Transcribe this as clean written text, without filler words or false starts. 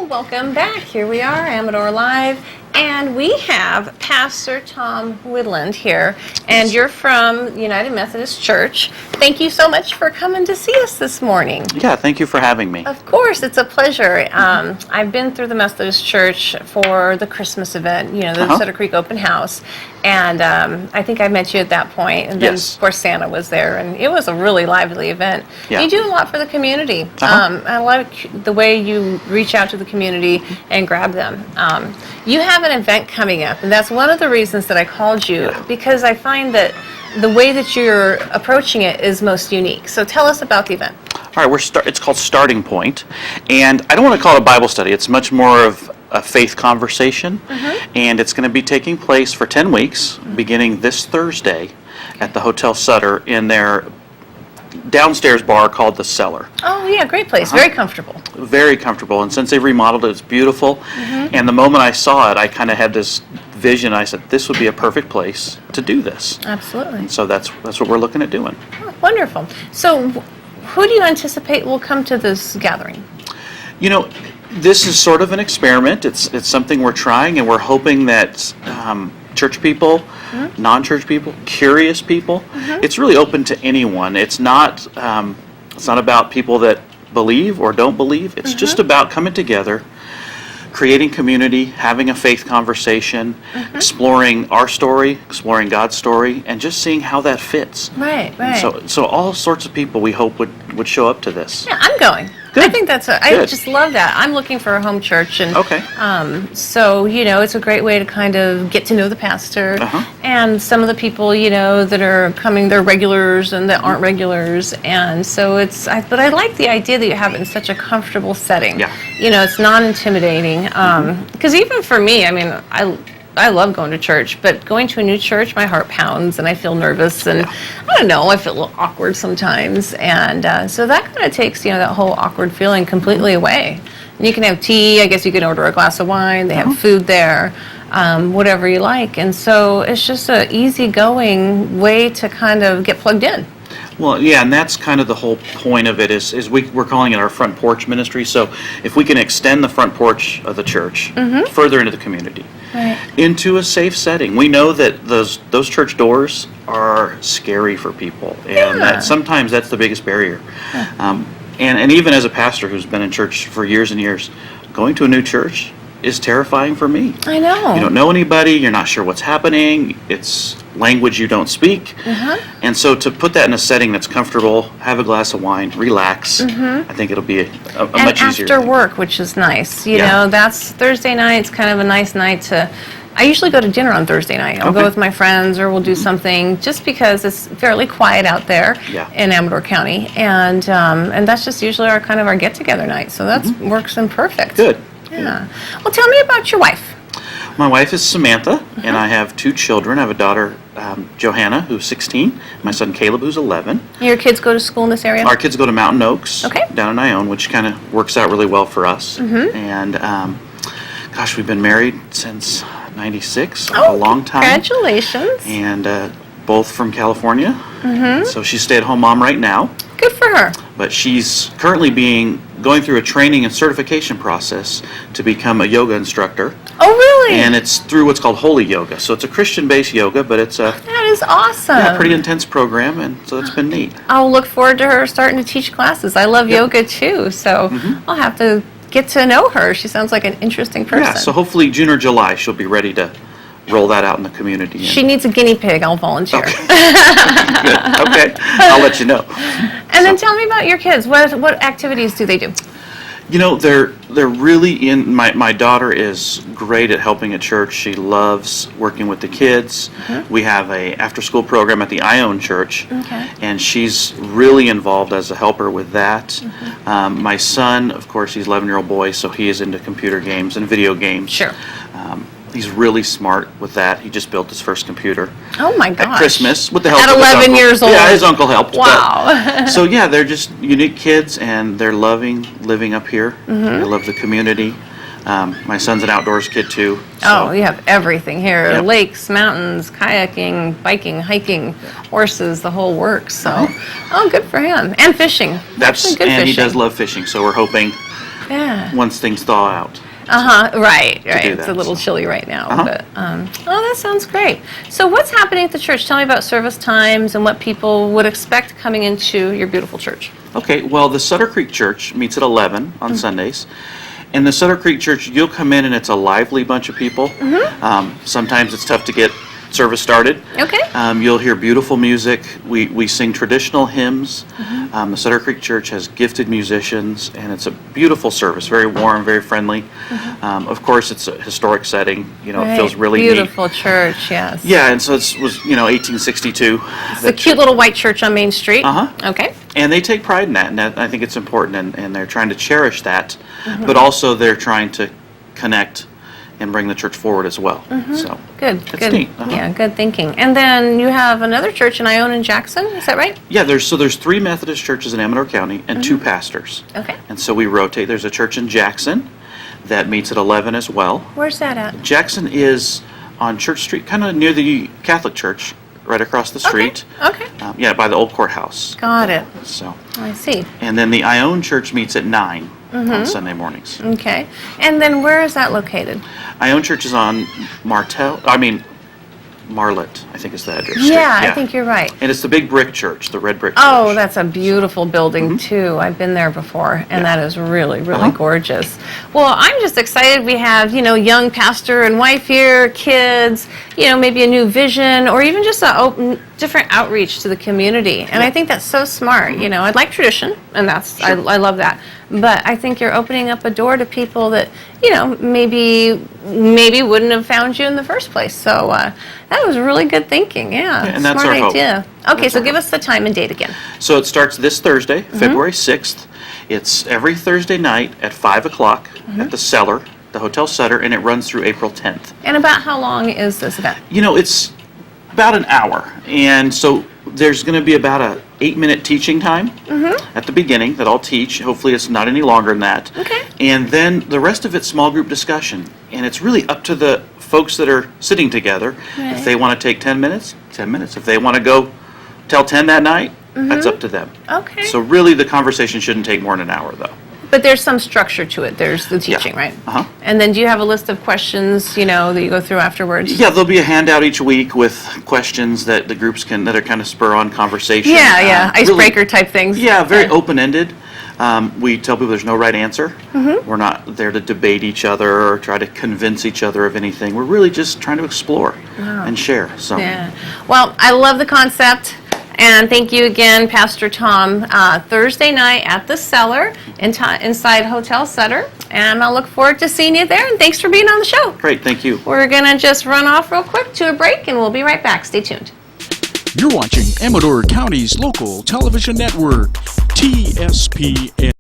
Well, welcome back. Here we are, Amador Live, and we have Pastor Tom Widlund here, and you're from United Methodist Church. Thank you so much for coming to see us this morning. Yeah, thank you for having me. Of course, it's a pleasure. I've been through the Methodist Church for the Christmas event, the Sutter Creek Open House, and I think I met you at that point, and then, Yes. of course, Santa was there, and it was a really lively event. Yeah. You do a lot for the community. I like the way you reach out to the community and grab them. You have an event coming up, and that's one of the reasons that I called you, because I find that the way that you're approaching it is most unique. So tell us about the event. All right, it's called Starting Point, and I don't want to call it a Bible study. It's much more of a faith conversation, and it's going to be taking place for 10 weeks, beginning this Thursday at the Hotel Sutter in their downstairs bar called the Cellar. Oh yeah, great place. Very comfortable. Very comfortable, and since they've remodeled it, it's beautiful. And the moment I saw it, I kind of had this vision. I said, this would be a perfect place to do this. Absolutely. And so that's what we're looking at doing. Oh, wonderful. So who do you anticipate will come to this gathering? This is sort of an experiment. It's something we're trying, and we're hoping that church people, non-church people, curious people, it's really open to anyone. It's not about people that believe or don't believe. It's just about coming together, creating community, having a faith conversation, exploring our story, exploring God's story, and just seeing how that fits. Right. So all sorts of people we hope would show up to this. Yeah, I'm going. Good. I think I just love that. I'm looking for a home church, and so it's a great way to kind of get to know the pastor and some of the people that are coming. They're regulars and that aren't regulars, and so but I like the idea that you have it in such a comfortable setting. Yeah. It's non-intimidating. Because even for me, I mean, I love going to church, but going to a new church, my heart pounds and I feel nervous, and I don't know, I feel a little awkward sometimes, and so that kind of takes that whole awkward feeling completely away. And you can have tea. I guess you can order a glass of wine. They have food there, whatever you like, and so it's just an easygoing way to kind of get plugged in. Well, yeah, and that's kind of the whole point of it is we're calling it our front porch ministry. So if we can extend the front porch of the church further into the community, into a safe setting. We know that those church doors are scary for people, and that sometimes that's the biggest barrier. And even as a pastor who's been in church for years and years, going to a new church is terrifying for me. I know. You don't know anybody, you're not sure what's happening, it's language you don't speak. And so to put that in a setting that's comfortable, have a glass of wine, relax, I think it'll be a much easier after thing. work, which is nice. You know, that's Thursday night. It's kind of a nice night to. I usually go to dinner on Thursday night. I'll go with my friends, or we'll do something, just because it's fairly quiet out there in Amador County, and that's just usually our get-together night. So that works in perfect. Good. Yeah. Well, tell me about your wife. My wife is Samantha, and I have 2 children. I have a daughter, Johanna, who's 16, my son Caleb, who's 11. Your kids go to school in this area? Our kids go to Mountain Oaks down in Ione, which kind of works out really well for us. And gosh, we've been married since 96, a long time. Congratulations. And both from California. So she's a stay-at-home mom right now. Good for her. But she's currently going through a training and certification process to become a yoga instructor. Oh, really? And it's through what's called Holy Yoga. So it's a Christian-based yoga, but it's that is awesome. Yeah, pretty intense program, and so it's been neat. I'll look forward to her starting to teach classes. I love yoga too, so I'll have to get to know her. She sounds like an interesting person. Yeah, so hopefully June or July she'll be ready to roll that out in the community. She needs a guinea pig. I'll volunteer. Okay. Good. Okay. I'll let you know. And then tell me about your kids. What activities do they do? They're really in. My daughter is great at helping at church. She loves working with the kids. We have a after-school program at the Ione Church, and she's really involved as a helper with that. My son, of course, he's an 11-year-old boy, so he is into computer games and video games. Sure. He's really smart with that. He just built his first computer. Oh my gosh. At Christmas with the help at of his 11 uncle. years old. Yeah, his uncle helped. Wow. So yeah, they're just unique kids, and they're loving living up here. They love the community. My son's an outdoors kid too. So. Oh, you have everything here. Yep. Lakes, mountains, kayaking, biking, hiking, horses, the whole works. So, oh, good for him. And fishing. That's good and fishing. he does love fishing. So we're hoping Yeah. once things thaw out. Right. do It's that, a little so. chilly right now, but that sounds great. So, what's happening at the church? Tell me about service times and what people would expect coming into your beautiful church. Okay, well, the Sutter Creek Church meets at 11 on Sundays. In the Sutter Creek Church, you'll come in and it's a lively bunch of people. Sometimes it's tough to get service started. Okay. You'll hear beautiful music. We sing traditional hymns. The Sutter Creek Church has gifted musicians, and it's a beautiful service, very warm, very friendly. Of course, it's a historic setting. It feels really beautiful neat. church. Yes. Yeah, and so it was 1862. It's a cute little white church on Main Street. Okay. And they take pride in that, and I think it's important, and they're trying to cherish that, but also they're trying to connect and bring the church forward as well. So Good. it's Good. neat. Yeah. Good thinking. And then you have another church in Ione and Jackson. Is that right? Yeah, there's 3 Methodist churches in Amador County and 2 pastors. Okay. And so we rotate. There's a church in Jackson that meets at 11 as well. Where's that at? Jackson is on Church Street, kind of near the Catholic Church, right across the street. Okay. By the old courthouse. Got it. So, I see. and then the Ione Church meets at 9 on Sunday mornings. Okay. And then where is that located? Ione Church is on Marlett, I think is the address. Yeah, I think you're right. And it's the big brick church, the red brick Oh, church. that's a beautiful building too. I've been there before, and that is really, really gorgeous. Well, I'm just excited. We have, young pastor and wife here, kids, maybe a new vision, or even just a different outreach to the community. And I think that's so smart. I like tradition, and I love that. But I think you're opening up a door to people that, maybe wouldn't have found you in the first place. So that was really good thinking. Yeah, and that's smart our hope. idea. Okay, That's so our give hope. us the time and date again. So it starts this Thursday, February 6th. It's every Thursday night at 5 o'clock at the Cellar, the Hotel Sutter, and it runs through April 10th. And about how long is this event? It's about an hour. And so there's going to be about a 8-minute teaching time at the beginning that I'll teach. Hopefully it's not any longer than that. Okay. And then the rest of it's small group discussion. And it's really up to the folks that are sitting together. Right. If they want to take 10 minutes, 10 minutes. If they want to go till 10 that night, that's up to them. Okay. So really the conversation shouldn't take more than an hour though. But there's some structure to it. There's the teaching, right? And then do you have a list of questions, that you go through afterwards? Yeah, there'll be a handout each week with questions that the groups that are kind of spur on conversation. Yeah, icebreaker really, type things. Yeah, very open-ended. We tell people there's no right answer. We're not there to debate each other or try to convince each other of anything. We're really just trying to explore and share. So. Yeah. Well, I love the concept. And thank you again, Pastor Tom. Thursday night at the Cellar inside Hotel Sutter. And I'll look forward to seeing you there. And thanks for being on the show. Great, thank you. We're going to just run off real quick to a break, and we'll be right back. Stay tuned. You're watching Amador County's local television network, TSPN.